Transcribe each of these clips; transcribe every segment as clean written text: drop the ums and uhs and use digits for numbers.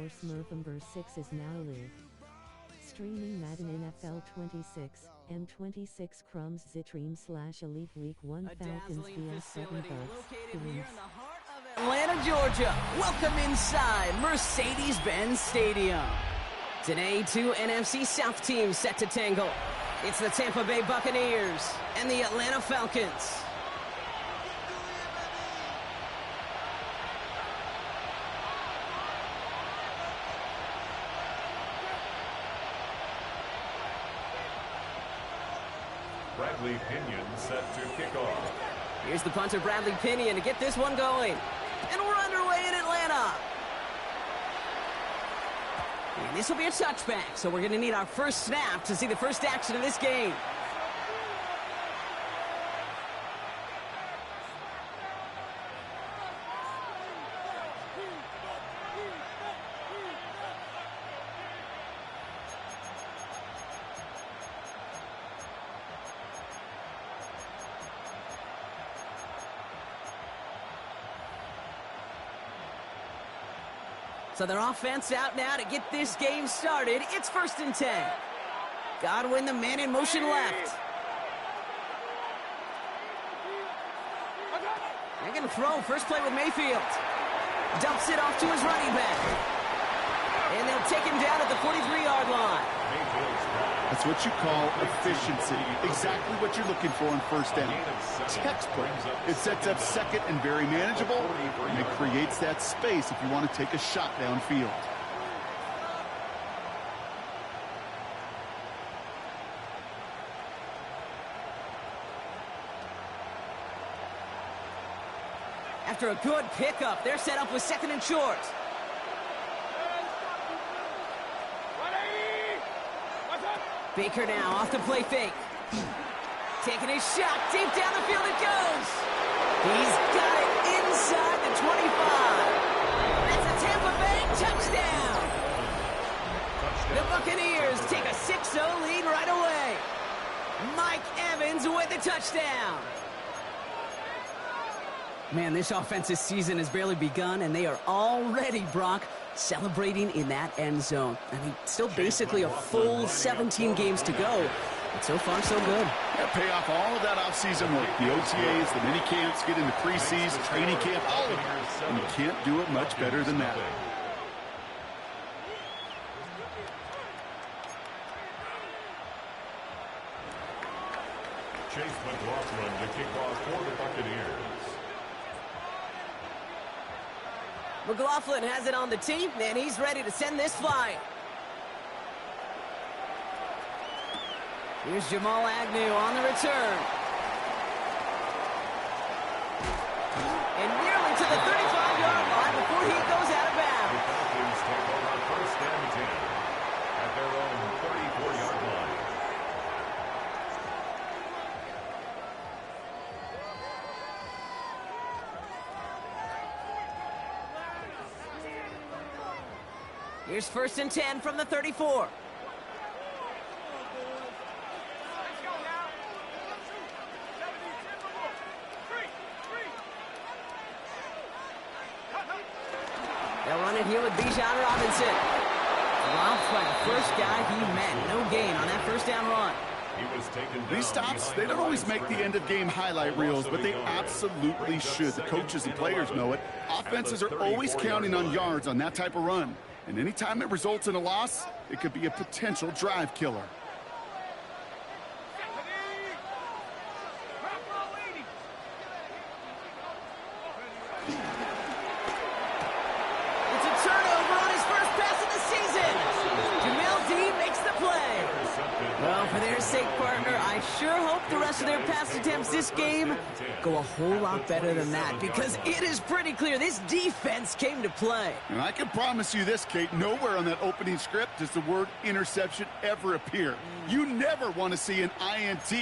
Smurfenverse 6 is now live. Streaming Madden NFL 26, M26 Crumz XTreme / Elite Week 1 Falcons vs 7 Bucs. Atlanta, Georgia. Welcome inside Mercedes-Benz Stadium. Today, two NFC South teams set to tangle. It's the Tampa Bay Buccaneers and the Atlanta Falcons. Bradley Pinion set to kick off. Here's the punter, Bradley Pinion, to get this one going. And we're underway in Atlanta. And this will be a touchback, so we're going to need our first snap to see the first action of this game. So their offense out now to get this game started. It's 1st and 10. Godwin, the man in motion left. They're going to throw. First play with Mayfield. Dumps it off to his running back. And they'll take him down at the 43-yard line. That's what you call efficiency. Exactly what you're looking for on first down. Textbook. It sets up second and very manageable, and it creates that space if you want to take a shot downfield. After a good pickup, they're set up with 2nd and short. Baker now off the play fake. Taking his shot. Deep down the field it goes. He's got it inside the 25. That's a Tampa Bay touchdown. The Buccaneers take a 6-0 lead right away. Mike Evans with the touchdown. Man, this offensive season has barely begun, and they are already, Brock, celebrating in that end zone. I mean, still basically a full 17 games to go, but so far, so good. Yeah, pay off all of that offseason work. The OTAs, the mini camps, get into preseason, training camp, all of it. And you can't do it much better than that. Chase McLaughlin to kick off for the Buccaneers. McLaughlin has it on the tee, and he's ready to send this flying. Here's Jamal Agnew on the return. And nearly to the 35-yard line before he goes out of bounds. The Falcons take over 1st and 10 at their own 34-yard line. Here's 1st and 10 from the 34. They'll run it here with Bijan Robinson. Dropped by the first guy he met. No gain on that 1st down run. These stops, they don't always make the end-of-game highlight reels, but they absolutely should. The coaches and players know it. Offenses are always counting on yards on that type of run. And anytime it results in a loss, it could be a potential drive killer. It's a turnover on his first pass of the season. Jamil D makes the play. Well, for their sake, partner, I sure hope the rest of their pass attempts this game go a whole lot better than that, because it is pretty clear this defense came to play. And I can promise you this, Kate, nowhere on that opening script does the word interception ever appear. You never want to see an INT.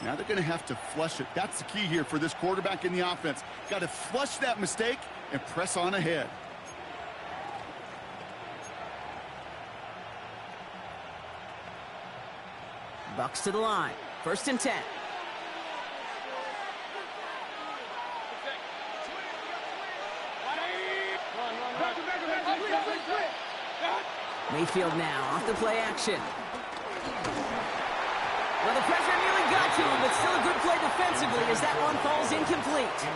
Now they're going to have to flush it. That's the key here for this quarterback in the offense. Got to flush that mistake and press on ahead. Bucs to the line. 1st and 10. Mayfield now off the play action. Well, the pressure nearly got to him, but still a good play defensively as that one falls incomplete.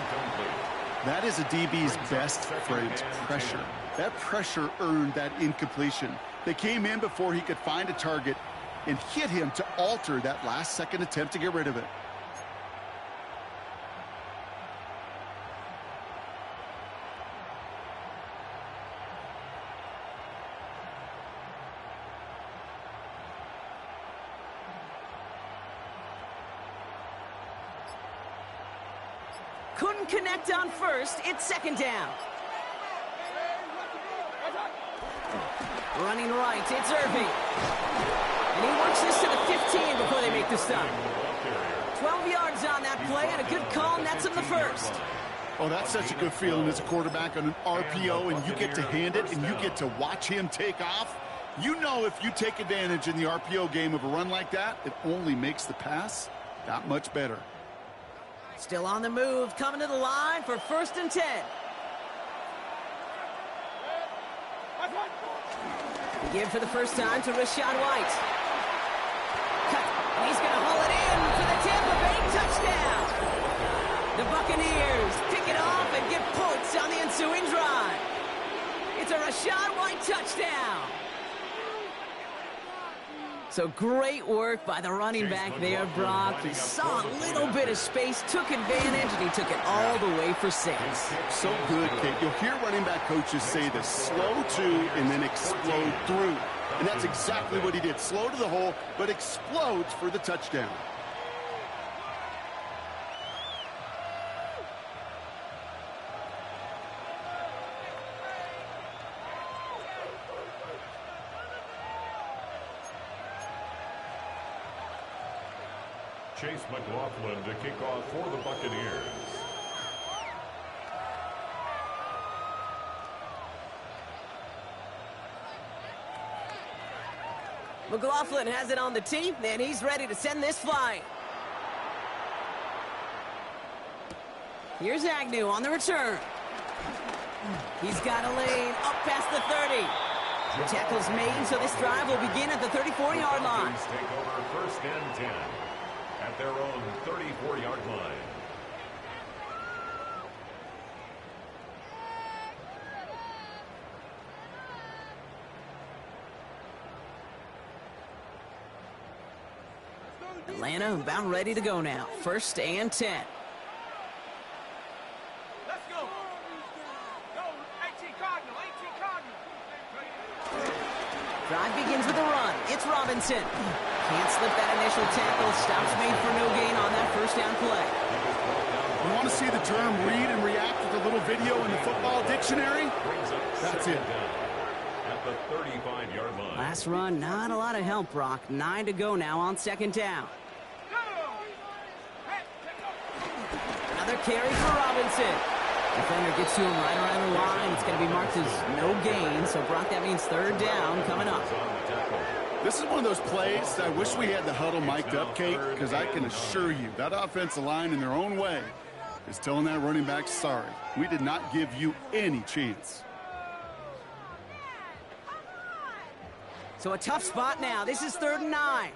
That is a DB's best friend, pressure. That pressure earned that incompletion. They came in before he could find a target and hit him to alter that last-second attempt to get rid of it. Couldn't connect on first. It's second down. Running right, it's Irving. And he works this to the 15 before they make the stop. 12 yards on that play, and a good call nets him the first. Oh, that's such a good feeling as a quarterback on an RPO, and you get to hand it, and you get to watch him take off. You know if you take advantage in the RPO game of a run like that, it only makes the pass that much better. Still on the move, coming to the line for 1st and 10. Begin for the first time to Rachaad White. Cut, and he's going to haul it in for the Tampa Bay touchdown. The Buccaneers pick it off and get points on the ensuing drive. It's a Rachaad White touchdown. So great work by the running back there, Brock. He saw a little bit of space, took advantage, and he took it all the way for 6. So good, Kate. You'll hear running back coaches say this: slow to and then explode through. And that's exactly what he did. Slow to the hole, but explodes for the touchdown. Chase McLaughlin to kick off for the Buccaneers. McLaughlin has it on the tee, and he's ready to send this flying. Here's Agnew on the return. He's got a lane up past the 30. The tackle's made, so this drive will begin at the 34-yard line. Take over 1st and 10 at their own 34-yard line. Atlanta about ready to go now. 1st and 10. Let's go. Go, 18 Cardinal, 18 Cardinal. Drive begins with a run. It's Robinson. Can't slip that initial tackle. Stops made for no gain on that 1st down play. You want to see the term read and react with a little video in the football dictionary? That's it. At the 35-yard line. Last run, not a lot of help, Brock. 9 to go now on 2nd down. Another carry for Robinson. Defender gets to him right around the line. It's going to be marked as no gain. So, Brock, that means 3rd down coming up. This is one of those plays I wish we had the huddle mic'd up, Kate, because I can assure you that offensive line in their own way is telling that running back, sorry, we did not give you any chance. So a tough spot now. This is 3rd and 9.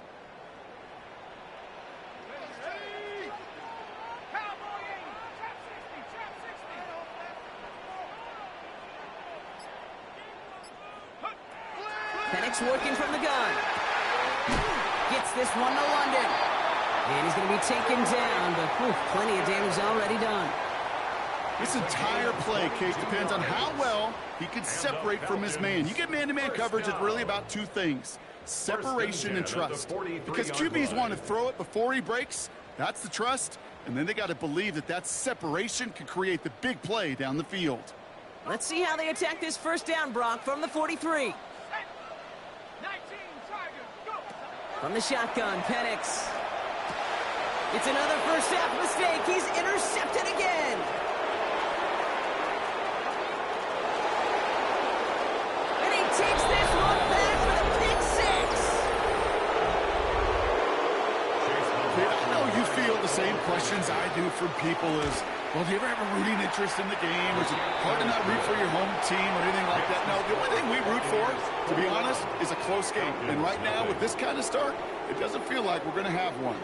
Penix working from the gun. Gets this one to London. And he's going to be taken down, but plenty of damage already done. This entire play, Kate, depends on how well he can separate from his man. You get man-to-man coverage, it's really about 2 things: separation and trust. Because QBs want to throw it before he breaks. That's the trust. And then they got to believe that that separation can create the big play down the field. Let's see how they attack this 1st down, Brock, from the 43. From the shotgun, Penix. It's another 1st half mistake. He's intercepted again. And he takes this one back for the pick 6. I know you feel the same questions I do from people as Well, do you ever have a rooting interest in the game? Is it hard to not root for your home team or anything like that? No, the only thing we root for, to be honest, is a close game. And right now, with this kind of start, it doesn't feel like we're going to have one.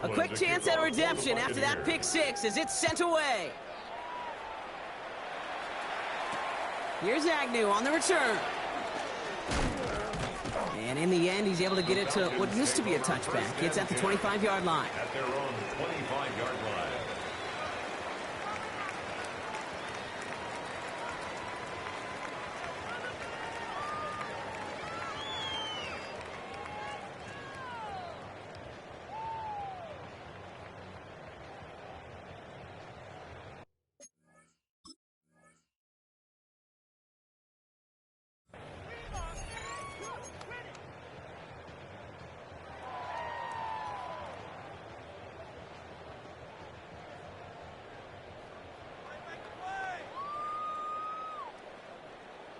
A quick chance at redemption after that pick six as it's sent away. Here's Agnew on the return. And in the end, he's able to get it to what used to be a touchback. It's at the 25-yard line. At their own 25-yard line.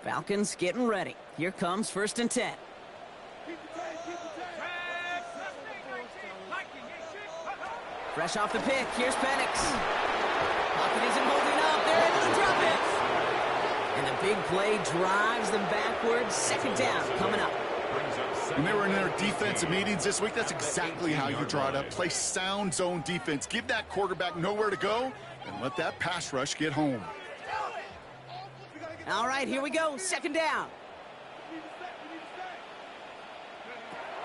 Falcons getting ready. Here comes 1st and 10. Fresh off the pick, here's Penix. Pocket isn't holding up, they're able to drop it. And the big play drives them backwards. 2nd down coming up. When they were in their defensive meetings this week, that's exactly how you draw it up. Play sound zone defense. Give that quarterback nowhere to go and let that pass rush get home. All right, here we go. 2nd down.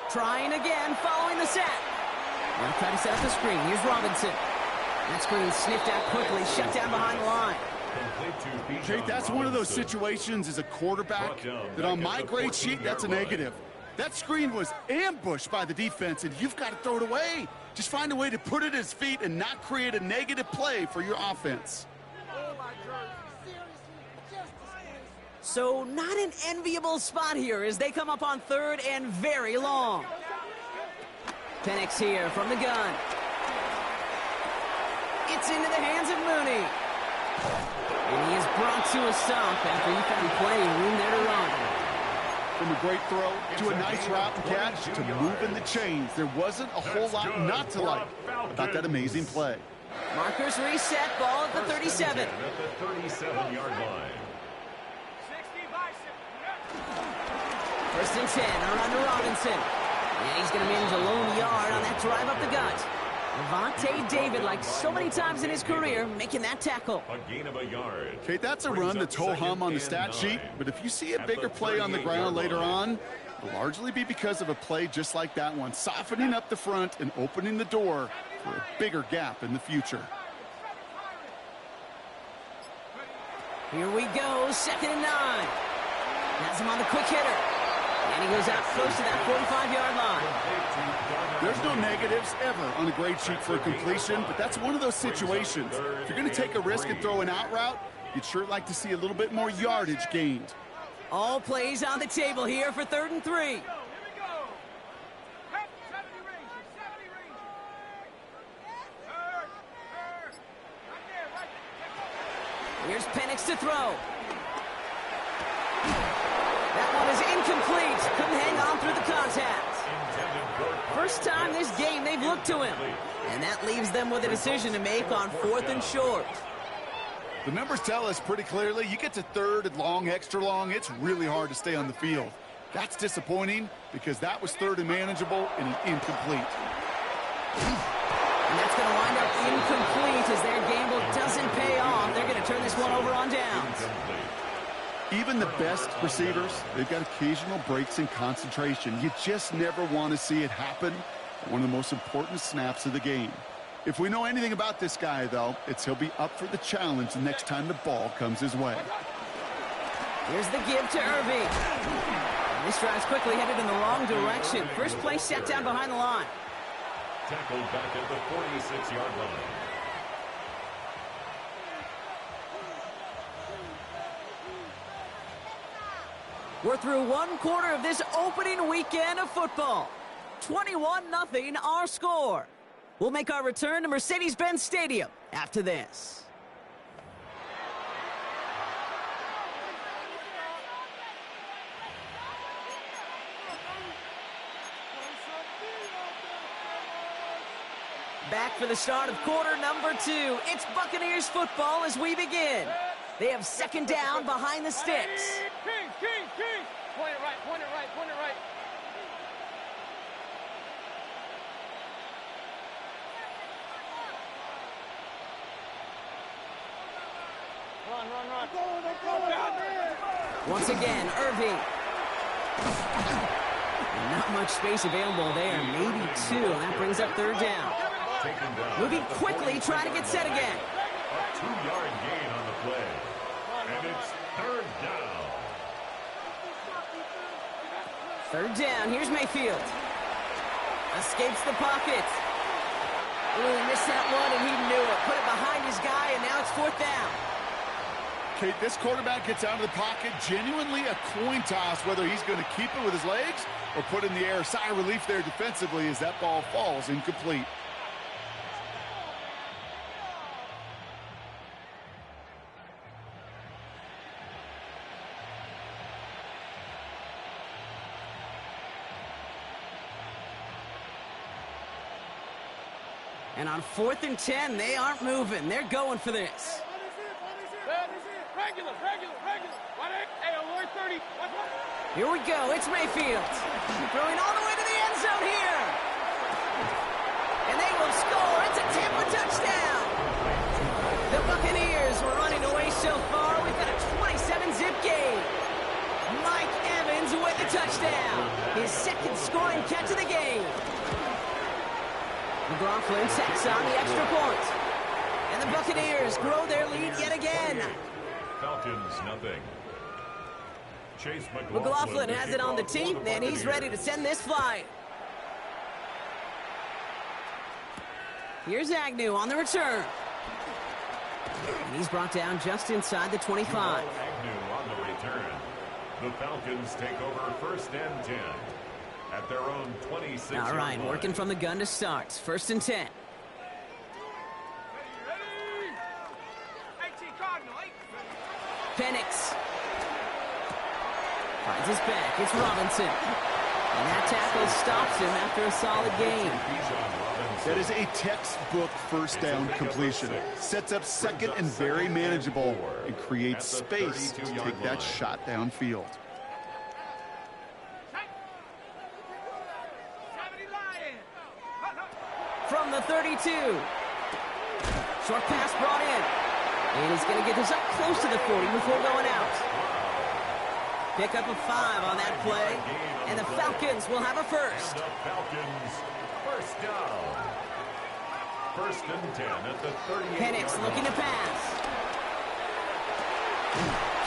Trying again, following the sack. Now try to set up the screen. Here's Robinson. That screen sniffed out quickly, shut down behind the line. Jake, that's one of those situations as a quarterback that on my grade sheet, that's a negative. That screen was ambushed by the defense, and you've got to throw it away. Just find a way to put it at his feet and not create a negative play for your offense. So not an enviable spot here as they come up on 3rd and very long. Penix here from the gun. It's into the hands of Mooney. And he is brought to a stop after he found plenty of room there to run. From a great throw to a nice route and catch to moving the chains. There wasn't a whole lot not to like about that amazing play. Markers reset, ball at the 37. At the 37-yard line. 1st and 10, a run to Robinson. And he's going to manage a lone yard on that drive up the gut. Avonte David, like so many times in his career, making that tackle. A gain of a yard. Okay, that's a run that's ho-hum on the stat sheet, but if you see a bigger play on the ground later on, it'll largely be because of a play just like that one, softening up the front and opening the door for a bigger gap in the future. Here we go, 2nd and 9. Has him on the quick hitter. And he goes out close to that 45-yard line. There's no negatives ever on a grade sheet for a completion, but that's one of those situations. If you're going to take a risk and throw an out route, you'd sure like to see a little bit more yardage gained. All plays on the table here for 3rd and 3. Here's Penix to throw. That one is incomplete. Couldn't hang on through the contact. First time this game they've looked to him. And that leaves them with a decision to make on 4th and short. The numbers tell us pretty clearly, you get to 3rd and long, extra long, it's really hard to stay on the field. That's disappointing because that was 3rd and manageable and an incomplete. And that's going to wind up incomplete as their gamble doesn't pay off. They're going to turn this one over on downs. Even the best receivers, they've got occasional breaks in concentration. You just never want to see it happen. One of the most important snaps of the game. If we know anything about this guy, though, it's he'll be up for the challenge the next time the ball comes his way. Here's the give to Irving. This drive's quickly headed in the wrong direction. First play set down behind the line. Tackled back at the 46-yard line. We're through one quarter of this opening weekend of football. 21-0 our score. We'll make our return to Mercedes-Benz Stadium after this. Back for the start of quarter number 2. It's Buccaneers football as we begin. They have second down behind the sticks. King. Point it right, point it right, point it right. Run. Once again, Irving. Not much space available there, maybe 2, and that brings up third down. Moving quickly, trying to get set again. A 2-yard gain on the play. And it's third down. Third down, here's Mayfield. Escapes the pocket. Ooh, he missed that one, and he knew it. Put it behind his guy, and now it's fourth down. Kate, this quarterback gets out of the pocket, genuinely a coin toss whether he's going to keep it with his legs or put in the air. Sigh of relief there defensively as that ball falls incomplete. And on 4th and 10, they aren't moving. They're going for this. Regular. Hey, alert 30. Here we go. It's Mayfield. Throwing all the way to the end zone here. And they will score. It's a Tampa touchdown. The Buccaneers were running away so far. We've got a 27-zip game. Mike Evans with the touchdown. His second scoring catch of the game. McLaughlin tacks on the extra point. And the Buccaneers grow their lead yet again. Falcons, nothing. Chase McLaughlin has it on the tee, and he's ready to send this flying. Here's Agnew on the return. And he's brought down just inside the 25. Agnew on the return. The Falcons take over 1st and 10 at their own 26. All right, working from the gun to start. 1st and 10. Penix finds his back. It's Robinson. And that tackle stops him after a solid game. That is a textbook first down completion. Sets up second and very manageable and creates space to take that shot downfield. From the 32. Short pass brought in. And he's going to get this up close to the 40 before going out. Pick up a 5 on that play. And the Falcons will have a first. The Falcons, first down. 1st and 10 at the 38. Penix looking to pass.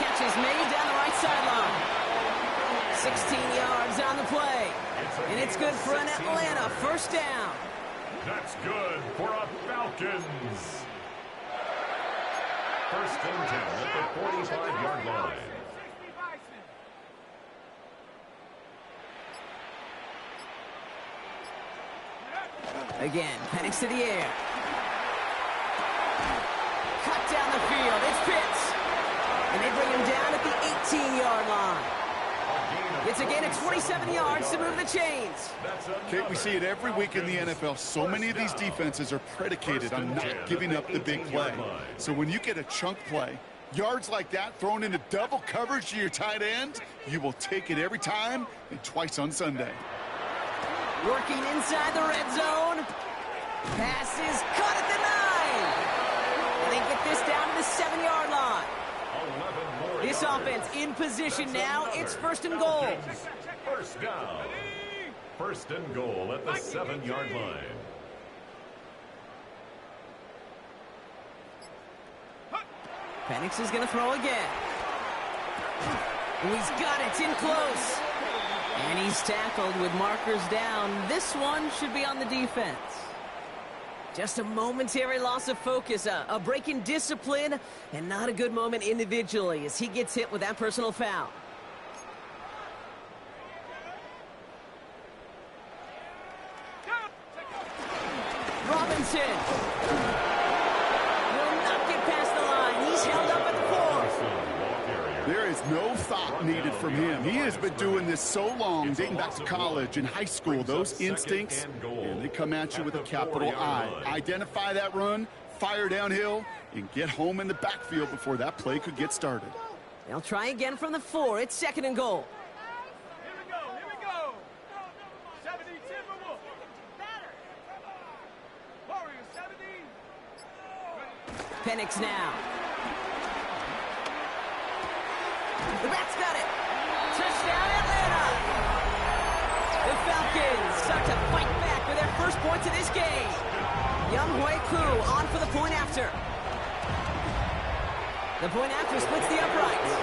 Catch is made down the right sideline. 16 yards on the play. And it's good for an Atlanta first down. That's good for a Falcons. 1st and 10 at the 45-yard line. Again, Penix to the air. Cut down the field. It's Pitts. And they bring him down at the 18-yard line. It's a gain of 27 yards to move the chains. Kate, we see it every week in the NFL. So many of these defenses are predicated on not giving up the big play. So when you get a chunk play, yards like that thrown into double coverage to your tight end, you will take it every time and twice on Sunday. Working inside the red zone. Pass is caught at the 9. And they get this down to the 7-yard line. This offense in position now. It's 1st and goal. First down. 1st and goal at the 7-yard line. Penix is going to throw again. He's got it in close. And he's tackled with markers down. This one should be on the defense. Just a momentary loss of focus, a break in discipline, and not a good moment individually as he gets hit with that personal foul. Robinson. Will not get past the line. He's held up at the 4. There is no thought needed from him. He has been doing this so long, dating back to college and high school. Those instincts, and they come at you with a capital I. Identify that run, fire downhill, and get home in the backfield before that play could get started. They'll try again from the 4. It's 2nd and goal. Here we go, here we go. 70, Timberwolves. Warriors, 70. Penix now. The Bats got it. Touchdown, Atlanta. The Falcons start to fight back with their first points of this game. Younghoe Koo on for the point after. The point after splits the uprights.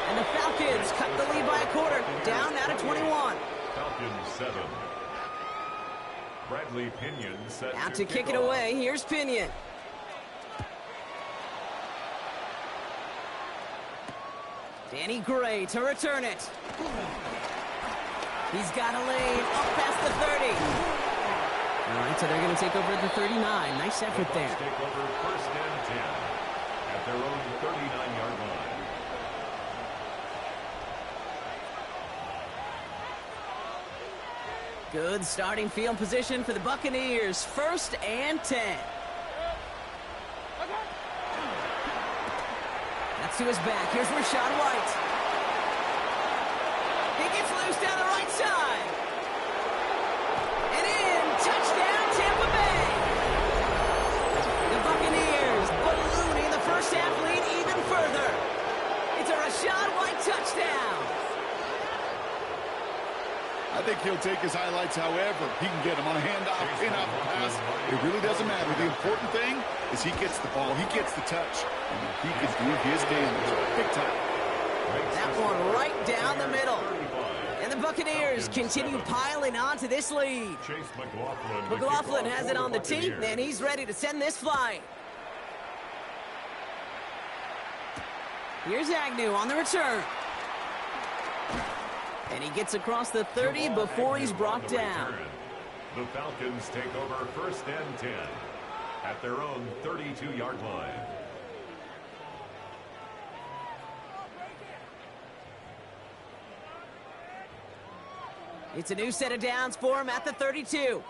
And the Falcons cut the lead by a quarter, down now to 21. Falcons 7. Bradley Pinion set Out to kick it away. Here's Pinion. Danny Gray to return it. He's got a lane up past the 30. All right, so they're going to take over at the 39. Nice effort there. Take over 1st and 10 at their own 39-yard line. Good starting field position for the Buccaneers. 1st and 10. That's to his back. Here's Rachaad White. He gets loose down the right side. And in. Touchdown, Tampa Bay. The Buccaneers ballooning the first half lead even further. It's a Rachaad White touchdown. I think he'll take his highlights however he can get them on a handoff, pin-up, pass. It really doesn't matter. The important thing is he gets the ball, he gets the touch, and he can do his damage. Big time. That one right down the middle. And the Buccaneers continue piling on to this lead. Chase McLaughlin. McLaughlin has it on the tee, and he's ready to send this flying. Here's Agnew on the return. And he gets across the 30 before he's brought down. The Falcons take over 1st and 10 at their own 32-yard line. It's a new set of downs for him at the 32.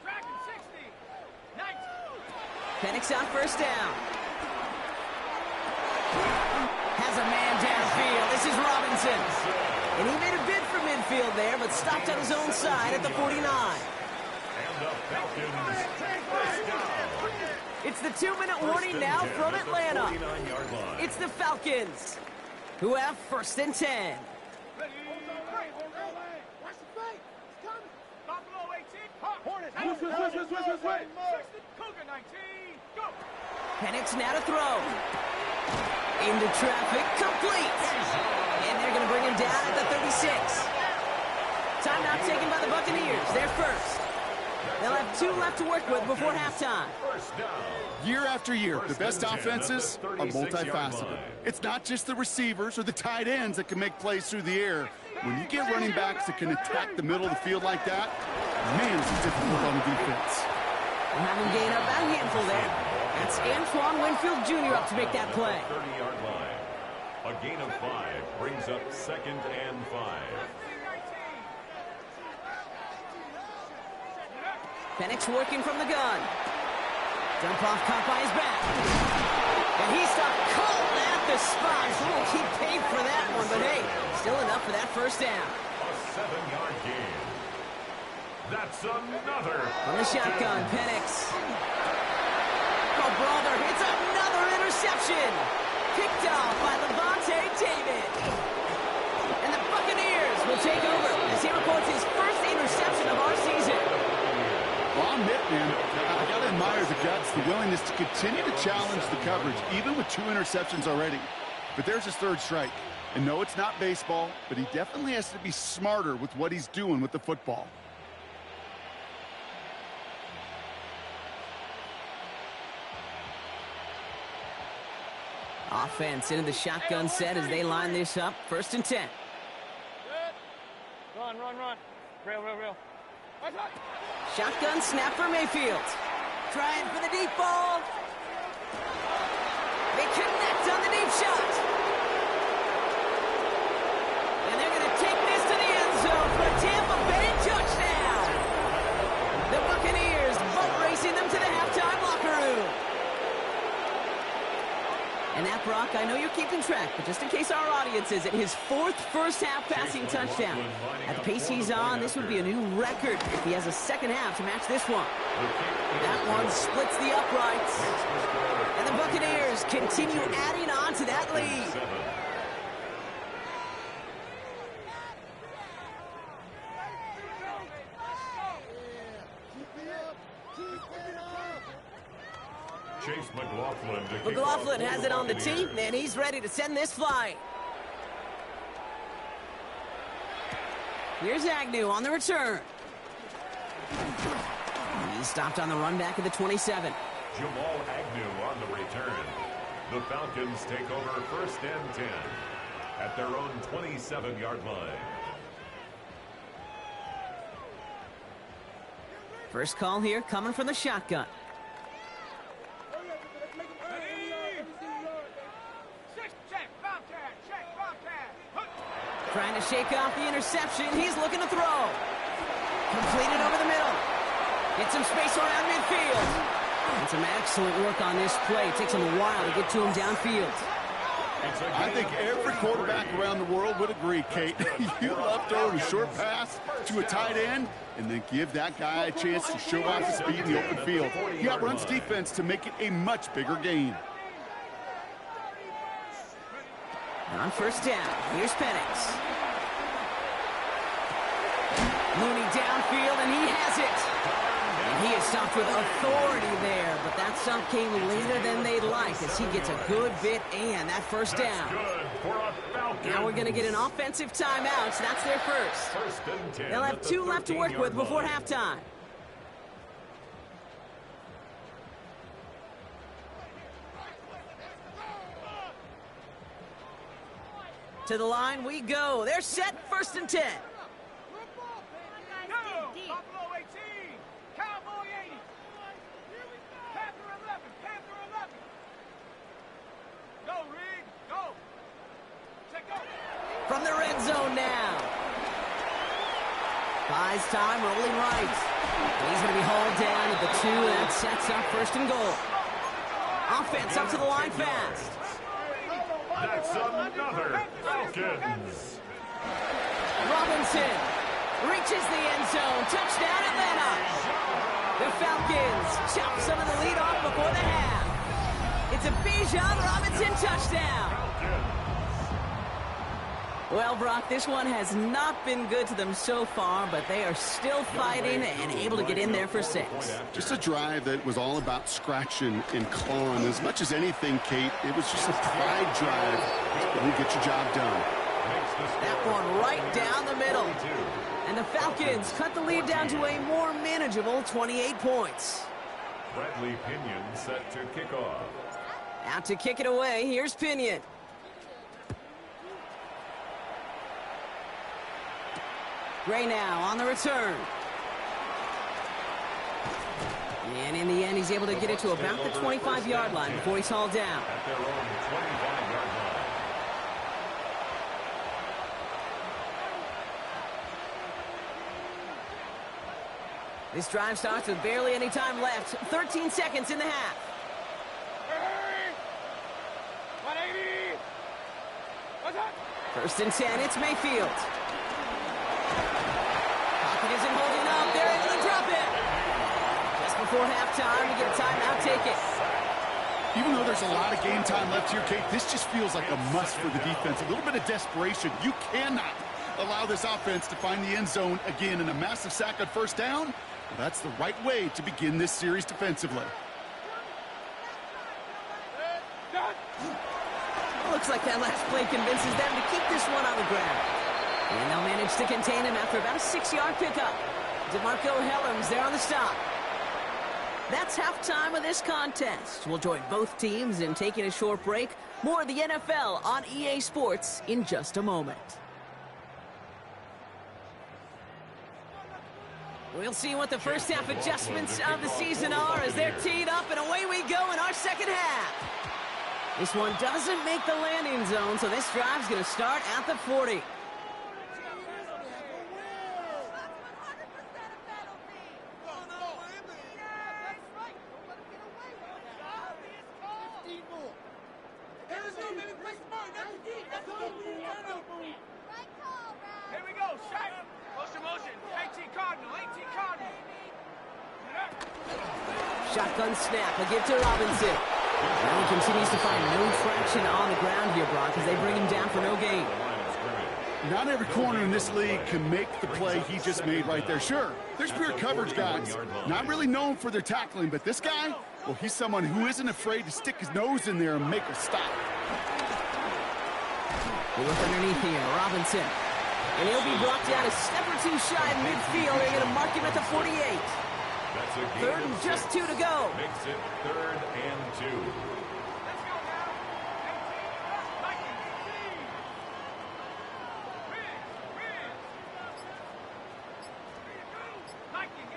Dragon 60. 19. Penix on 1st down. Has a man downfield. This is Robinson. And he made a bid for midfield there, but stopped on his own side at the 49. And the Falcons first down. It's the 2-minute warning now from Atlanta. 49-yard line. It's the Falcons who have 1st and 10. Ready? Watch the fake. It's coming. Buffalo 18. Hornets. Switch. Cougar 19. Go. Penix now to throw. Into traffic, complete. And they're going to bring him down at the 36. Timeout taken by the Buccaneers. They're first. They'll have 2 left to work with before halftime. First down. Year after year, the best 1st and 10 offenses at are the 36-yard multifaceted. line. It's not just the receivers or the tight ends that can make plays through the air. When you get running backs that can attack the middle of the field like that, man, it's difficult on the defense. We'll have him gain up about a handful there. That's Antoine Winfield Jr. up to make that play. 30-yard line. A gain of 5 brings up 2nd and 5. Penix working from the gun. Dump off caught by his back. And he stopped cold at the spot. So we'll keep paid for that one, but hey, still enough for that 1st down. A 7-yard gain. That's another. On the shotgun, Penix. Oh, brother, it's another interception. Picked off by Levante David. And the Buccaneers will take over as he records his 1st interception of our season. Well, I'll admit, man, I got to admire the guts, the willingness to continue to challenge the coverage, even with 2 interceptions already. But there's his 3rd strike. And no, it's not baseball, but he definitely has to be smarter with what he's doing with the football. Offense into the shotgun set as they line this up. 1st and 10. Good. Run. Rail. Shotgun snap for Mayfield. Trying for the deep ball. They connect on the deep shot. And they're going to take this to the end zone for a Tampa Bay touchdown. The Buccaneers boat racing them to the halftime locker room. And that, Brock, I know you're keeping track, but just in case our audience isn't, his fourth first-half passing touchdown. At the pace he's on, this would be a new record if he has a second half to match this one. That one splits the uprights. And the Buccaneers continue adding on to that lead. McLaughlin has it on the tee, and he's ready to send this flying. Here's Agnew on the return. He stopped on the run back at the 27. Jamal Agnew on the return. The Falcons take over first and 10 at their own 27-yard line. First call here coming from the shotgun. Trying to shake off the interception. He's looking to throw. Completed over the middle. Get some space around midfield. And some excellent work on this play. It takes him a while to get to him downfield. I think every quarterback around the world would agree, Kate. You love throwing a short pass to a tight end and then give that guy a chance to show off his speed in the open field. You outruns defense to make it a much bigger gain. On first down, here's Penix. Mooney downfield, and he has it. And he is stopped with authority there, but that stop came later than they'd like as he gets a good bit and that first down. Now we're going to get an offensive timeout, so that's their first. They'll have 2 left to work with before halftime. To the line we go. They're set, first and 10. Buffalo 18, Cowboy 80, Panther 11, Panther 11. Go, Reed, go. Check go. From the red zone now. Buys time, rolling right. He's going to be hauled down at the 2, and that sets up first and goal. Offense up to the line fast. That's another Falcons. Robinson reaches the end zone. Touchdown, Atlanta. The Falcons chop some of the lead off before the half. It's a Bijan Robinson touchdown. Well, Brock, this one has not been good to them so far, but they are still fighting and able to get in there for 6. Just a drive that was all about scratching and clawing. As much as anything, Kate, it was just a pride drive that will get your job done. That one right down the middle. And the Falcons cut the lead down to a more manageable 28 points. Bradley Pinion set to kick off. Out to kick it away, here's Pinion. Gray now on the return. And in the end, he's able to get it to about the 25-yard line before he's hauled down. At their own 25-yard line. This drive starts with barely any time left. 13 seconds in the half. 180. What's up? First and 10, it's Mayfield. Pocket isn't holding up. They're able to drop it. Just before halftime, we get a timeout, take it. Even though there's a lot of game time left here, Kate, this just feels like a must for the defense. A little bit of desperation. You cannot allow this offense to find the end zone again in a massive sack on first down. Well, that's the right way to begin this series defensively. Looks like that last play convinces them to keep this one on the ground. And they'll manage to contain him after about a 6-yard pickup. DeMarco Helms there on the stop. That's halftime of this contest. We'll join both teams in taking a short break. More of the NFL on EA Sports in just a moment. We'll see what the first half adjustments of the season are as they're teed up, and away we go in our second half. This one doesn't make the landing zone, so this drive's going to start at the 40. Here we go, shot. Motion, motion. 18 Cardinal, 18 Cardinal. Shotgun snap, a give to Robinson. Now he continues to find no traction on the ground here, Brock, as they bring him down for no gain. Not every corner in this league can make the play he just made right there. Sure, there's pure coverage guys, not really known for their tackling, but this guy, well, he's someone who isn't afraid to stick his nose in there and make a stop. They look underneath here, Robinson. And he'll be brought down a step or two shy in midfield. They're going to mark him at the 48. Third and just 2 to go. Makes it 3rd and 2. Let's go now. 18.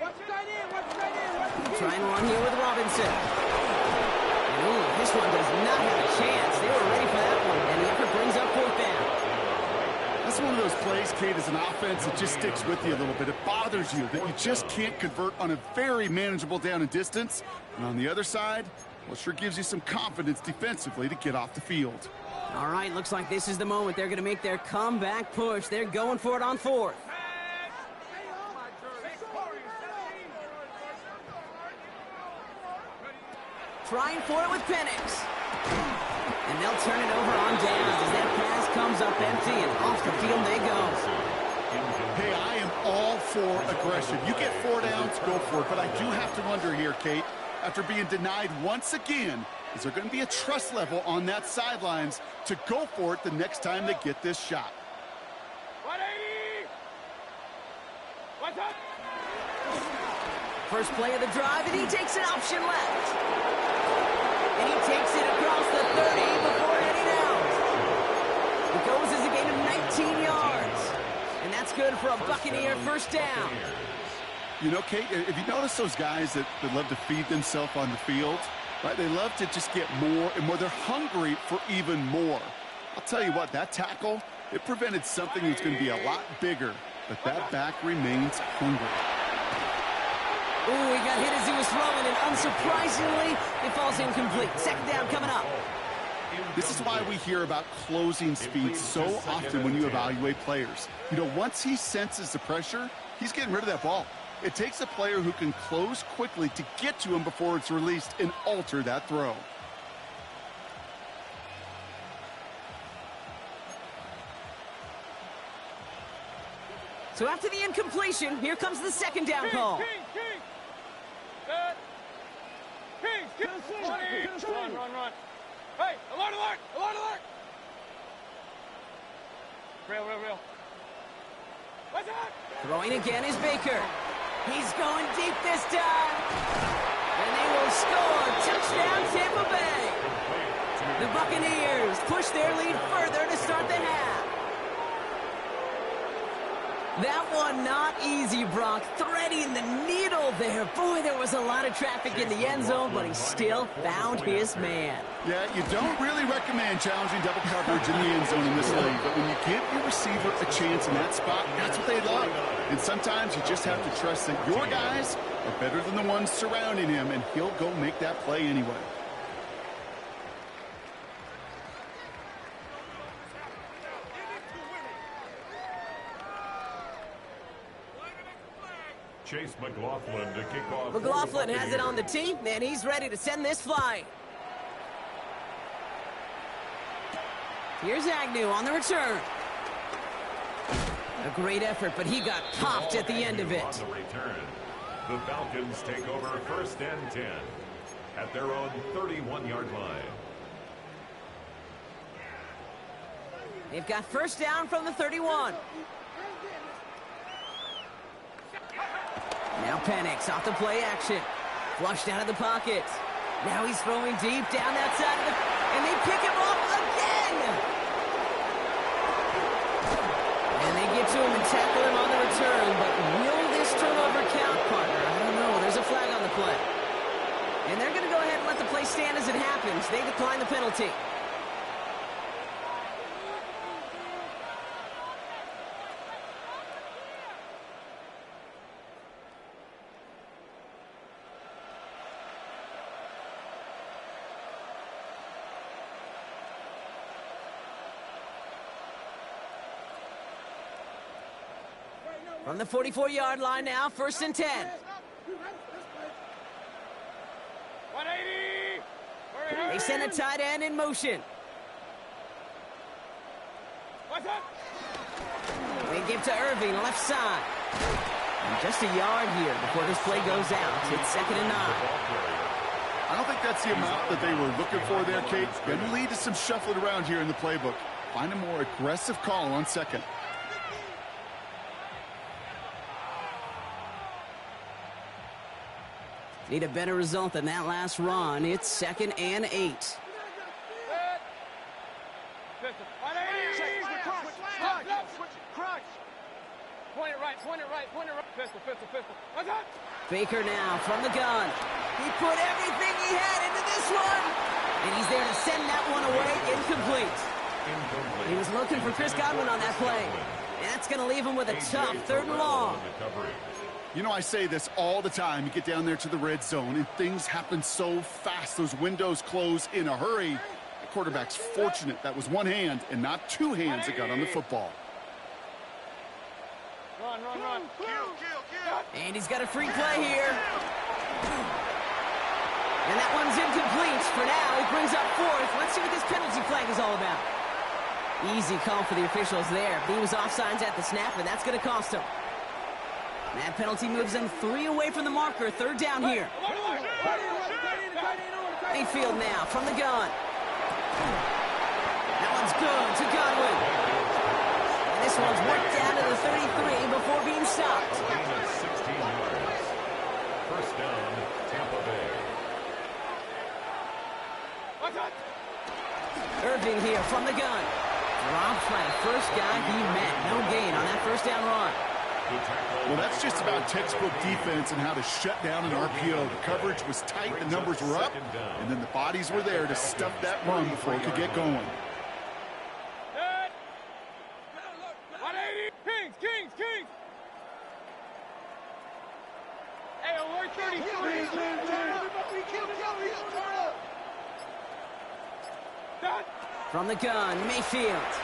What's that in? What's that in? Trying one here with Robinson. Ooh, this one does not have a chance. They were ready for that one, and the effort brings up 4th down. That's one of those plays, Kate, as an offense, it just sticks with you a little bit. It bothers you that you just can't convert on a very manageable down and distance. And on the other side, well, it sure gives you some confidence defensively to get off the field. All right, looks like this is the moment they're going to make their comeback push. They're going for it on 4th. Trying for it with Penix. And they'll turn it over on downs as that pass comes up empty, and off the field they go. Hey, I am all for aggression. You get 4 downs, go for it. But I do have to wonder here, Kate, after being denied once again, is there going to be a trust level on that sidelines to go for it the next time they get this shot? 180. What's up? First play of the drive, and he takes an option left. And he takes it across the 30 before heading out. It goes as a gain of 19 yards. And that's good for a Buccaneer first down. You know, Kate, if you notice those guys that love to feed themselves on the field, right? They love to just get more and more. They're hungry for even more. I'll tell you what, that tackle, it prevented something that's going to be a lot bigger. But that back remains hungry. Ooh, he got hit as he was throwing, and unsurprisingly, it falls incomplete. Second down coming up. This is why we hear about closing speed so often when you evaluate players. You know, once he senses the pressure, he's getting rid of that ball. It takes a player who can close quickly to get to him before it's released and alter that throw. So after the incompletion, here comes the second down call. King. Run. Hey, alert. Real. What's that? Throwing again is Baker. He's going deep this time. And they will score. Touchdown, Tampa Bay. The Buccaneers push their lead further to start the half. That one not easy, Brock. Threading the needle there. Boy, there was a lot of traffic in the end zone, but he still found his man. Yeah, you don't really recommend challenging double coverage in the end zone in this league, but when you give your receiver a chance in that spot, that's what they love. And sometimes you just have to trust that your guys are better than the ones surrounding him, and he'll go make that play anyway. Chase McLaughlin to kick off. McLaughlin has it on the tee, and he's ready to send this flying. Here's Agnew on the return. A great effort, but he got popped at the end of it. On the return, the Falcons take over 1st and 10 at their own 31-yard line. They've got first down from the 31. Now Penix off the play action. Flushed out of the pocket. Now he's throwing deep down that side of the... And they pick him off again! And they get to him and tackle him on the return. But will this turnover count let the play stand as it happens. They decline the penalty. From the 44-yard line now, 1st and 10. 180. They send a tight end in motion. What's up? They give to Irving, left side. And just a yard here before this play goes out. It's 2nd and 9. I don't think that's the amount that they were looking for there, Kate. Going to lead to some shuffling around here in the playbook. Find a more aggressive call on 2nd. Need a better result than that last run. It's 2nd and 8. 180. Crunch. Point it right. Pistol. What's up? Baker now from the gun. He put everything he had into this one. And he's there to send that one away. Incomplete. He was looking for Chris Godwin on that play. And that's going to leave him with a tough 3rd and long. You know, I say this all the time. You get down there to the red zone, and things happen so fast. Those windows close in a hurry. The quarterback's fortunate that was one hand and not two hands that got on the football. Run. Kill. And he's got a free play here. And that one's incomplete. For now, he brings up 4th. Let's see what this penalty flag is all about. Easy call for the officials there. He was offsides at the snap, and that's going to cost him. That penalty moves them 3 away from the marker. 3rd down here. Mayfield now from the gun. That one's good to Godwin. And this one's worked down to the 33 before being stopped. 16 yards. 1st down, Tampa Bay. Irving here from the gun. Dropped by the first guy he met. No gain on that 1st down run. Well, that's just about textbook defense and how to shut down an RPO. The coverage was tight, the numbers were up, and then the bodies were there to stuff that run before it could get going. 180. Kings. Hey, alert 33. From the gun, Mayfield.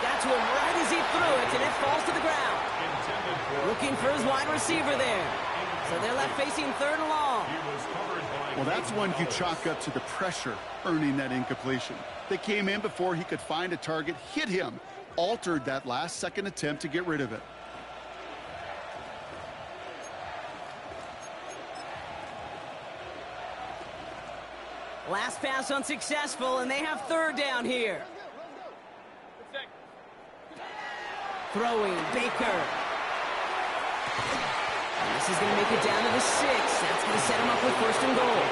Got to him right as he threw it, and it falls to the ground. Looking for his wide receiver there. So they're left facing 3rd and long. Well, that's one you chalk up to the pressure earning that incompletion. They came in before he could find a target, hit him, altered that last-second attempt to get rid of it. Last pass unsuccessful, and they have 3rd down here. Throwing, Baker. And this is going to make it down to the 6. That's going to set him up with 1st and goal.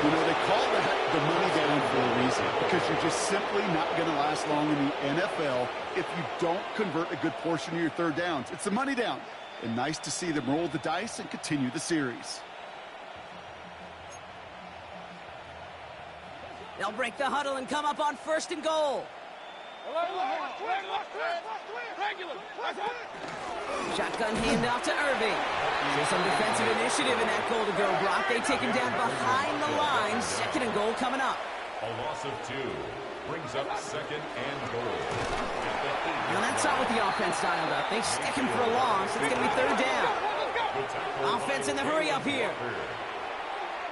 You know, they call that the money down for a reason, because you're just simply not going to last long in the NFL if you don't convert a good portion of your 3rd downs. It's the money down. And nice to see them roll the dice and continue the series. They'll break the huddle and come up on 1st and goal. Shotgun handoff to Irving. There's some defensive initiative in that goal to go, Brock. They take him down behind the line. 2nd and goal coming up. A loss of 2 brings up 2nd and goal. Now that's not what the offense dialed up. They stick him for a loss. It's going to be 3rd down. Offense in the hurry up here.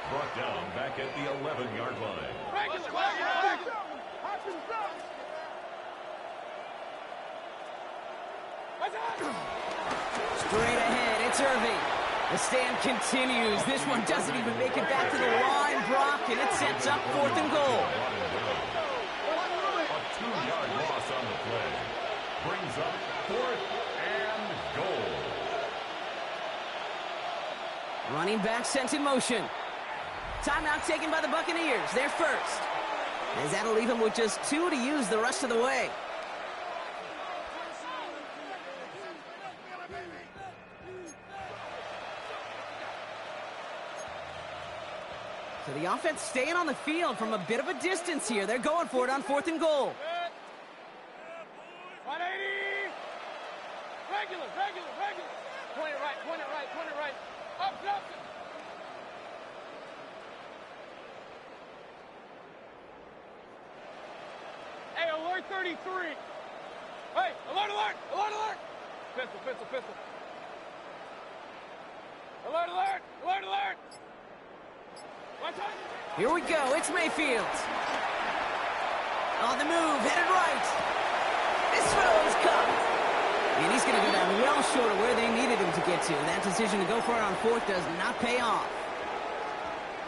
Brought down back at the 11-yard line. Straight ahead, it's Irving. The stand continues. This one doesn't even make it back to the line, Brock, and it sets up 4th and goal. A 2-yard loss on the play. Brings up 4th and goal. Running back sent in motion. Timeout taken by the Buccaneers. They're first. As that'll leave them with just 2 to use the rest of the way. So the offense staying on the field from a bit of a distance here. They're going for it on 4th and goal. 180. Regular. Point it right. Up. Hey, alert 33. Hey, alert. Pistol. Alert. Here we go. It's Mayfield. On the move, headed right. This throw is caught. And he's going to go down well short of where they needed him to get to. That decision to go for it on 4th does not pay off.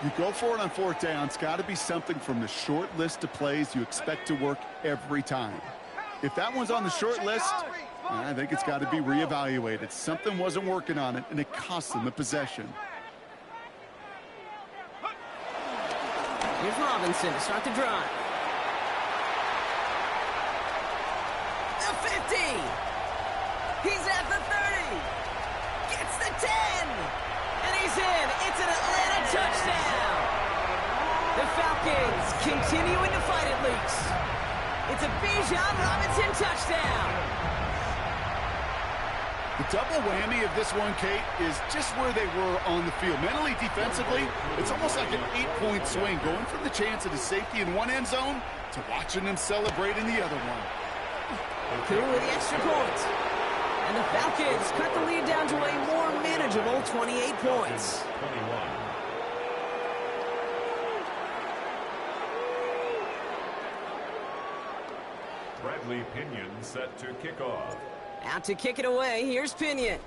You go for it on 4th down. It's got to be something from the short list of plays you expect to work every time. If that one's on the short list, I think it's got to be reevaluated. Something wasn't working on it, and it cost them the possession. Here's Robinson to start the drive. The 50. He's at the 30. Gets the 10. And he's in. It's an Atlanta touchdown. The Falcons continuing to fight it loose. It's a Bijan Robinson touchdown. The double whammy of this one, Kate, is just where they were on the field. Mentally, defensively, it's almost like an 8-point swing, going from the chance of the safety in one end zone to watching them celebrate in the other one. Through with the extra point. And the Falcons cut the lead down to a more manageable 28 points. 21. Bradley Pinion set to kick off. Out to kick it away, here's Pinion.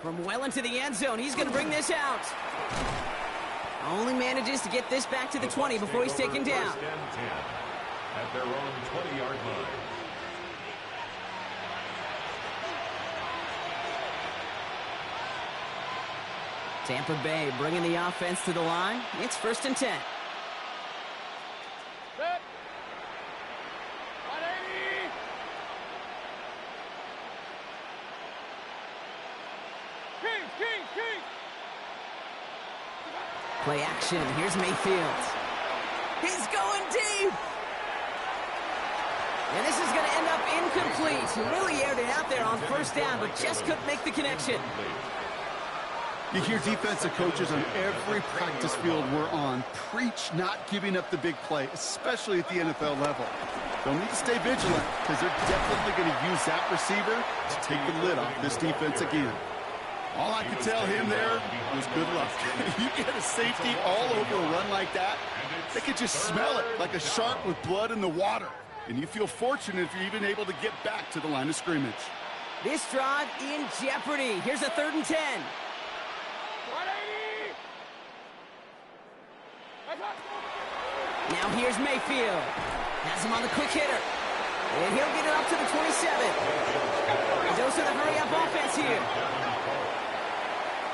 From well into the end zone, he's going to bring this out. Only manages to get this back to the 20 before he's taken down. First and 10 at their own 20-yard line. Tampa Bay bringing the offense to the line. It's 1st and 10. Set. 180. King. Play action. Here's Mayfield. He's going deep. And this is going to end up incomplete. He really aired it out there on 1st down, but just couldn't make the connection. You hear defensive coaches on every practice field we're on preach not giving up the big play, especially at the NFL level. They'll need to stay vigilant because they're definitely going to use that receiver to take the lid off this defense again. All I could tell him there was good luck. You get a safety all over a run like that, they could just smell it like a shark with blood in the water. And you feel fortunate if you're even able to get back to the line of scrimmage. This drive in jeopardy. Here's a 3rd and 10. 180. Now here's Mayfield. Has him on the quick hitter. And he'll get it up to the 27. A dose of the hurry-up offense here.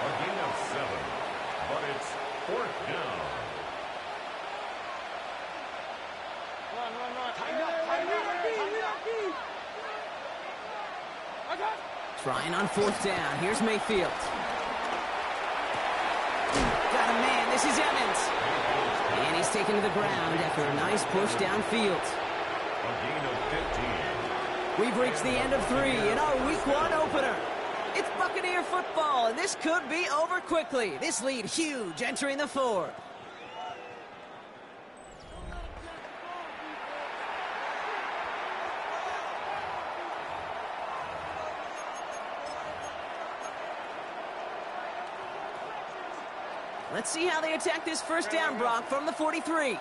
A gain of 7, but it's 4th down. Run. Tighten up. Trying on 4th down. Here's Mayfield. Got a man. This is Evans. And he's taken to the ground after a nice push downfield. A gain of 15. We've reached the end of 3 in our Week 1 opener. It's Buccaneer football, and this could be over quickly. This lead huge entering the 4th. Let's see how they attack this 1st down, Brock, from the 43.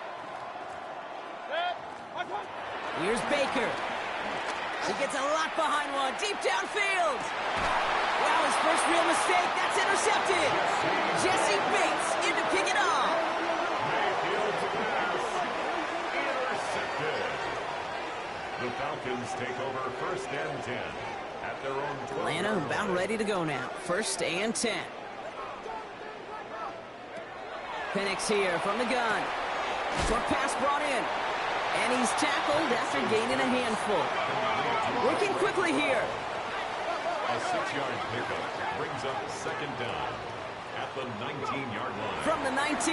Here's Baker. He gets a lot behind one, deep downfield. Wow, his first real mistake, that's intercepted. Jesse Bates in to pick it off. Mayfield's pass intercepted. The Falcons take over 1st and 10 at their own 12. Atlanta about ready to go now. 1st and 10. Penix here from the gun. Short pass brought in. And he's tackled after gaining a handful. Working quickly here. A 6-yard pickup brings up second down at the 19-yard line. From the 19.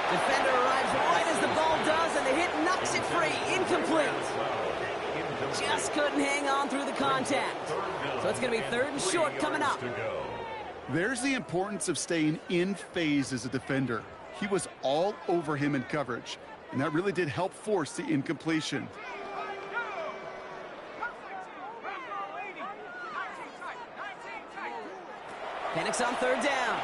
Defender arrives right as the ball does, and the hit knocks it free. Incomplete. Just couldn't hang on through the contact. So it's going to be 3rd and short coming up. There's the importance of staying in phase as a defender. He was all over him in coverage, and that really did help force the incompletion. Penix on 3rd down.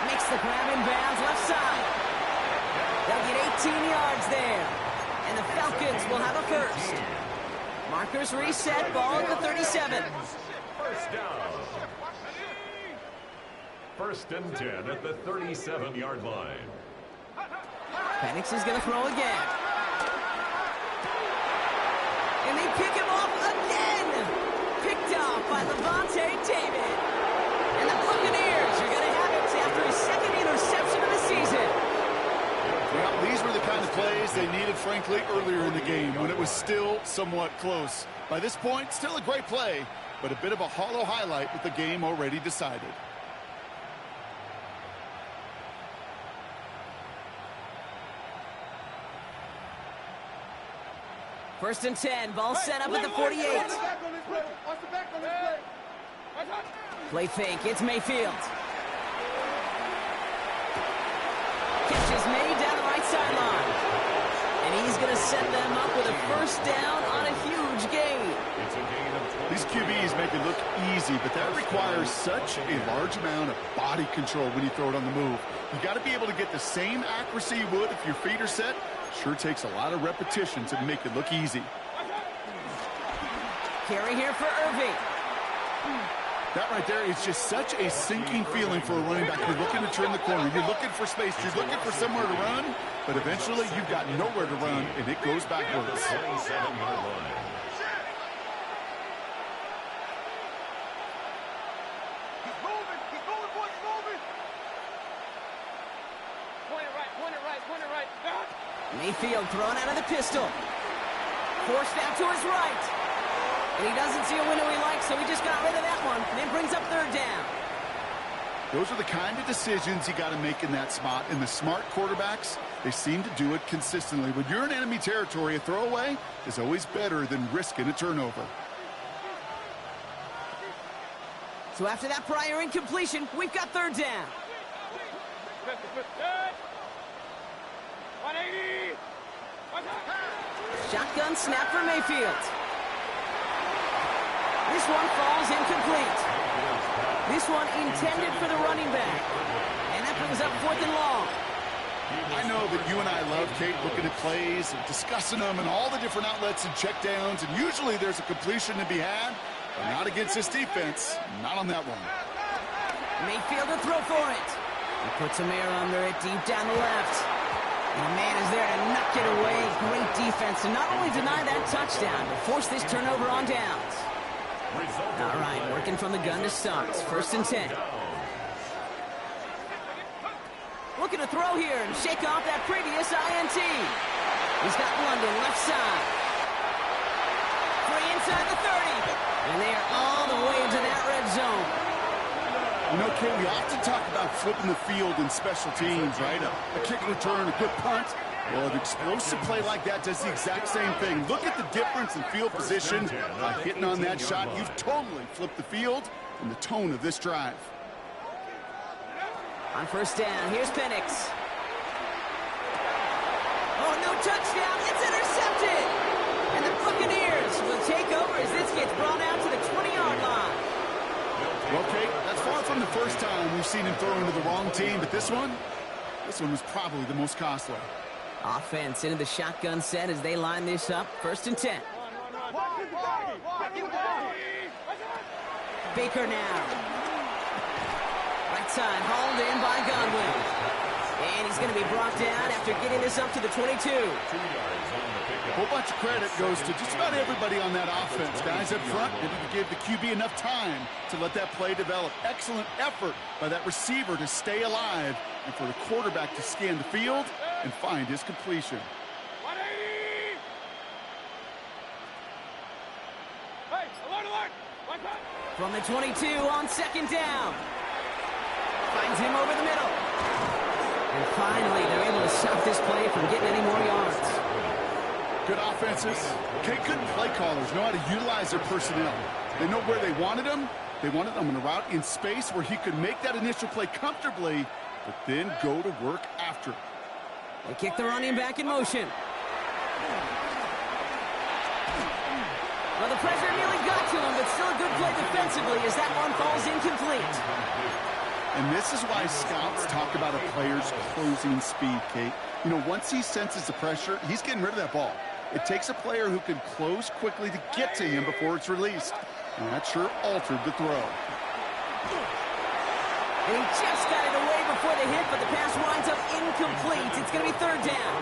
Makes the grab in bounds left side. They'll get 18 yards there. And the Falcons will have a first. Markers reset, ball at the 37. First down. 1st and 10 at the 37-yard line. Penix is going to throw again. And they pick him off again. Picked off by Levante David. And the Buccaneers are going to have it after his 2nd interception of the season. Well, these were the kind of plays they needed, frankly, earlier in the game when it was still somewhat close. By this point, still a great play, but a bit of a hollow highlight with the game already decided. First and 10, ball set up at the 48. Play fake, it's Mayfield. Catch is made down the right sideline. And he's going to set them up with a first down on a huge gain. These QBs make it look easy, but that requires such a large amount of body control when you throw it on the move. You got to be able to get the same accuracy you would if your feet are set. Sure takes a lot of repetition to make it look easy. Carry here for Irving. That right there is just such a sinking feeling for a running back. You're looking to turn the corner. You're looking for space. You're looking for somewhere to run, but eventually you've got nowhere to run, and it goes backwards. 27-yard line. He's moving, boys, moving. Point it right. Mayfield thrown out of the pistol. Forced out to his right. And he doesn't see a window he likes, so he just got rid of that one. And then brings up 3rd down. Those are the kind of decisions you got to make in that spot. And the smart quarterbacks, they seem to do it consistently. When you're in enemy territory, a throwaway is always better than risking a turnover. So after that prior incompletion, we've got 3rd down. 180. Shotgun snap for Mayfield. This one falls incomplete. This one intended for the running back. And that brings up 4th and long. I know that you and I love, Kate, looking at plays and discussing them and all the different outlets and checkdowns, and usually there's a completion to be had, but not against this defense. Not on that one. Mayfield to throw for it. He puts some air under it deep down the left. And a man is there to knock it away. Great defense to not only deny that touchdown, but force this turnover on downs. All right, working from the gun to start. 1st and 10. Looking to throw here and shake off that previous INT. He's got London left side. Free inside the 30. And they are all the way into that red zone. You know, Kate, we often talk about flipping the field in special teams, right? A kick return, a good punt. Well, an explosive play like that does the exact same thing. Look at the difference in field position. By hitting on that shot, you've totally flipped the field and the tone of this drive. On 1st down, here's Penix. Oh, no touchdown. It's intercepted. And the Buccaneers will take over as this gets brought out to the 20-yard line. Well, Kate, that's far from the first time we've seen him throw into the wrong team, but this one was probably the most costly. Offense into the shotgun set as they line this up. 1st and 10. Baker now. Right side, hauled in by Godwin. And he's going to be brought down after getting this up to the 22. A whole bunch of credit goes to just about everybody on that offense. Guys up front, maybe give the QB enough time to let that play develop. Excellent effort by that receiver to stay alive and for the quarterback to scan the field and find his completion. From the 22 on second down. Finds him over the middle. And finally, they're able to stop this play from getting any more yards. Good offenses. Good play callers know how to utilize their personnel. They know where they wanted him. They wanted him in a route in space where he could make that initial play comfortably, but then go to work after it. They kick the running back in motion. Well, the pressure nearly got to him, but still a good play defensively as that one falls incomplete. And this is why scouts talk about a player's closing speed, Kate. You know, once he senses the pressure, he's getting rid of that ball. It takes a player who can close quickly to get to him before it's released. And that sure altered the throw. And he just got it away before the hit, but the pass winds up incomplete. It's going to be third down.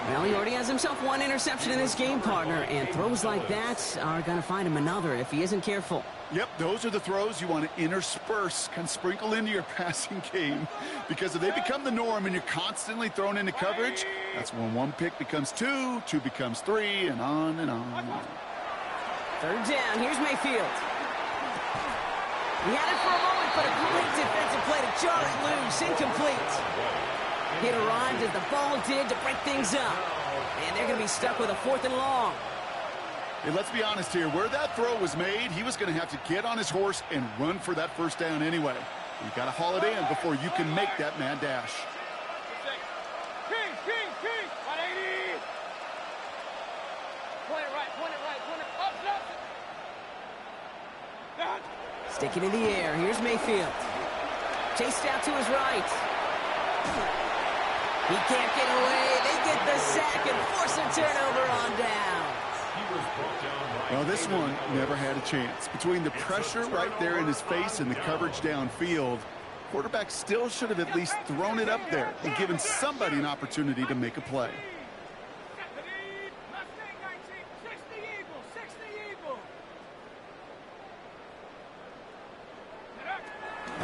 Well, he already has himself one interception in this game, partner, and throws like that are going to find him another if he isn't careful. Yep, those are the throws you want to intersperse, kind of sprinkle into your passing game. Because if they become the norm and you're constantly thrown into coverage, that's when one pick becomes two becomes three, and on and on and on. Third down, here's Mayfield. He had it for a moment, but a great defensive play to jar it loose, incomplete. It arrived as the ball did to break things up. And they're going to be stuck with a 4th and long. Hey, let's be honest here. Where that throw was made, he was going to have to get on his horse and run for that first down anyway. You got to haul it in before you can make that mad dash. King, 180. Point it right, up. Sticking in the air, here's Mayfield. Chased out to his right. He can't get away. They get the sack and force a turnover on down. Well, this one never had a chance. Between the pressure right there in his face and the coverage downfield, quarterback still should have at least thrown it up there and given somebody an opportunity to make a play.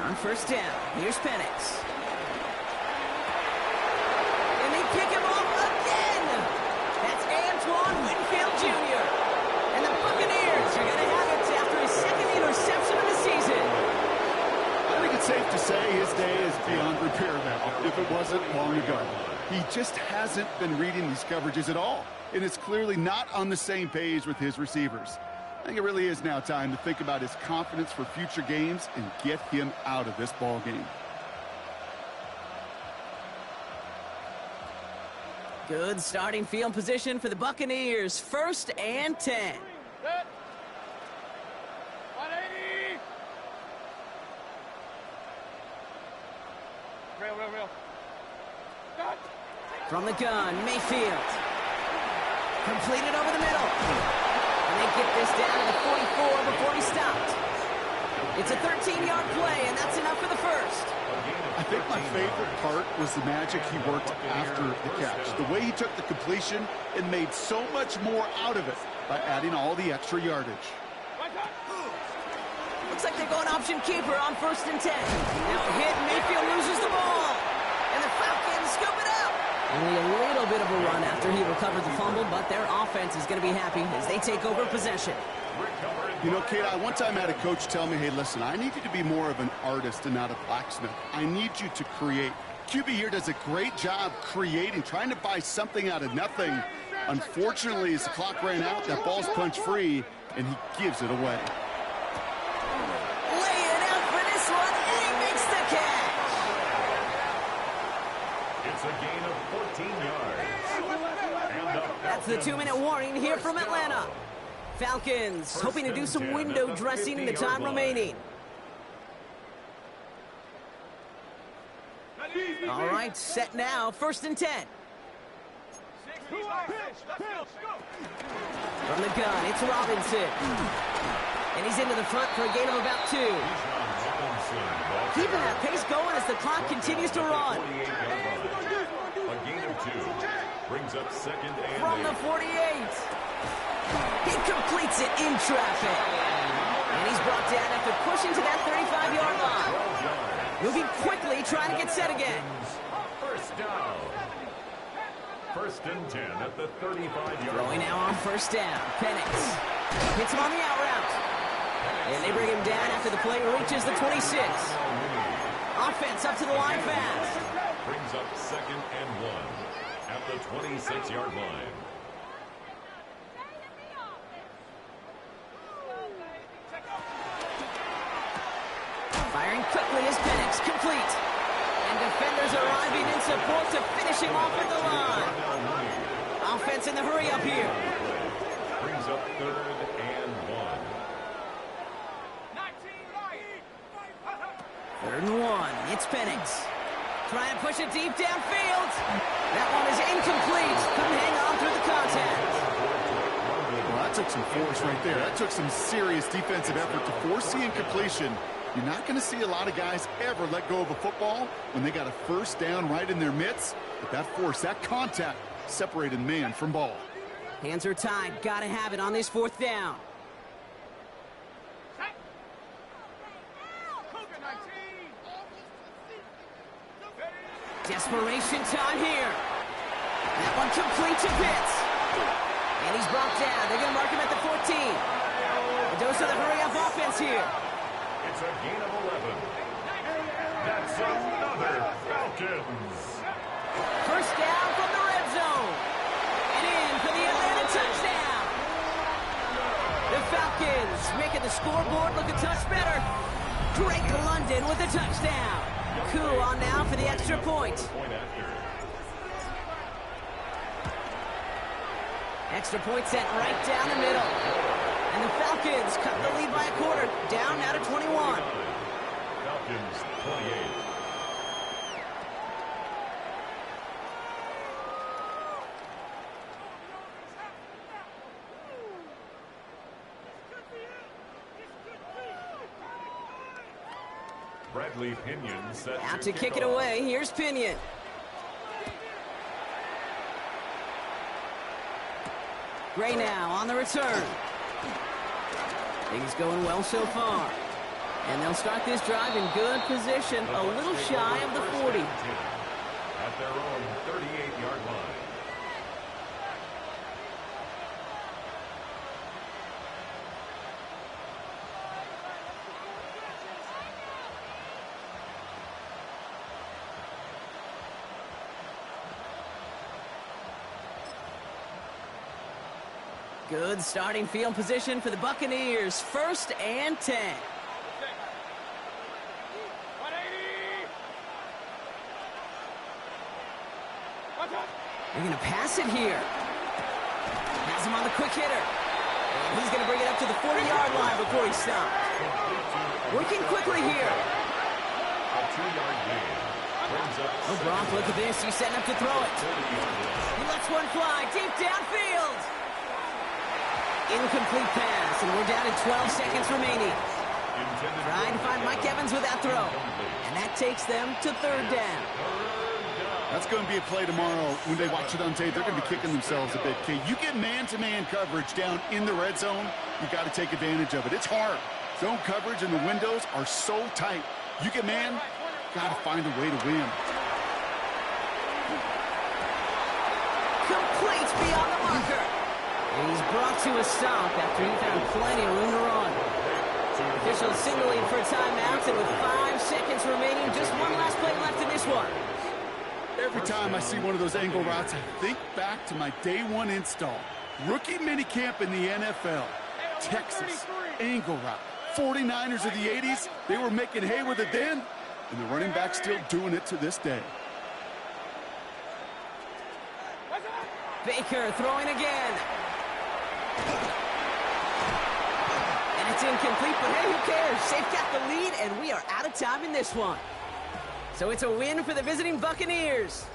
On first down, here's Penix. And they pick him off again. That's Antoine Winfield Jr. And the Buccaneers are going to have it after his second interception of the season. I think it's safe to say his day is beyond repair now, if it wasn't long ago. He just hasn't been reading these coverages at all, and it's clearly not on the same page with his receivers. I think it really is now time to think about his confidence for future games and get him out of this ball game. Good starting field position for the Buccaneers. 1st and 10. 180. Real. From the gun, Mayfield. Completed over the middle. And they get this down to the 44 before he stopped. It's a 13-yard play, and that's enough for the first. I think my favorite part was the magic he worked after the catch. The way he took the completion and made so much more out of it by adding all the extra yardage. Looks like they're going option keeper on 1st and 10. Now a hit, Mayfield loses the ball. And the Falcons scoop it up. Only a little bit of a run after he recovered the fumble, but their offense is going to be happy as they take over possession. You know, Kate, I one time had a coach tell me, hey, listen, I need you to be more of an artist and not a blacksmith. I need you to create. QB here does a great job creating, trying to buy something out of nothing. Unfortunately, as the clock ran out, that ball's punch free, and he gives it away. Laying out for this one, and he makes the catch. It's a gain of 14 yards. That's the 2-minute warning here from Atlanta. Falcons hoping to do some window dressing in the time remaining. All right, set now, 1st and 10. From the gun, it's Robinson. And he's into the front for a gain of about 2. Keeping that pace going as the clock continues to run. A gain of 2 brings up 2nd and From the 48. He completes it in traffic. And he's brought down after pushing to that 35-yard line. Moving quickly, trying to get set again. First down. 1st and 10 at the 35-yard line. Throwing now on 1st down. Penix hits him on the out route. And they bring him down after the play reaches the 26. Offense up to the line fast. Brings up 2nd and 1 at the 26-yard line. Firing quickly is Penix, complete. And defenders arriving in support to finish him off at the line. Offense in the hurry up here. Brings up 3rd and 1. 3rd and 1, it's Penix. Trying to push it deep downfield. That one is incomplete. Couldn't hang on through the contact. Well, that took some force right there. That took some serious defensive effort to force the incompletion. You're not going to see a lot of guys ever let go of a football when they got a first down right in their midst. But that force, that contact, separated man from ball. Hands are tied. Got to have it on this 4th down. Desperation time here. That one complete to Pitts. And he's brought down. They're going to mark him at the 14. A dose of the hurry-up offense here. It's a gain of 11. That's another Falcons. First down from the red zone. And in for the Atlanta touchdown. The Falcons making the scoreboard look a touch better. Drake London with a touchdown. Coup on now for the extra point. Extra point sent right down the middle. And the Falcons cut the lead by a quarter. Down now to 21. Falcons 28. Bradley Pinion set Out to kick it away. Here's Pinion. Gray now on the return. Things going well so far. And they'll start this drive in good position, a little shy of the 40. At their own 38-yard line. Good starting field position for the Buccaneers. 1st and 10. They're going to pass it here. Has him on the quick hitter. And he's going to bring it up to the 40-yard line before he stopped. Working quickly here. A 2-yard gain. Oh, Gronk, look at this. He's setting up to throw it. He lets one fly deep downfield. Incomplete pass, and we're down to 12 seconds remaining. Trying to find Mike Evans with that throw. And that takes them to 3rd down. That's going to be a play tomorrow. When they watch it on tape, they're going to be kicking themselves a bit. Okay, you get man-to-man coverage down in the red zone, you got to take advantage of it. It's hard. Zone coverage and the windows are so tight. You get man, got to find a way to win. Complete beyond the marker. And he's brought to a stop after he found plenty of room to run. Officials signaling for a timeout, and with 5 seconds remaining, just one last play left in this one. Every time I see one of those angle routes, I think back to my day 1 install. Rookie minicamp in the NFL. Texas, angle route. 49ers of the 80s, they were making hay with it then, and the running back's still doing it to this day. Baker throwing again. And it's incomplete, but hey, who cares? They've got the lead, and we are out of time in this one. So it's a win for the visiting Buccaneers.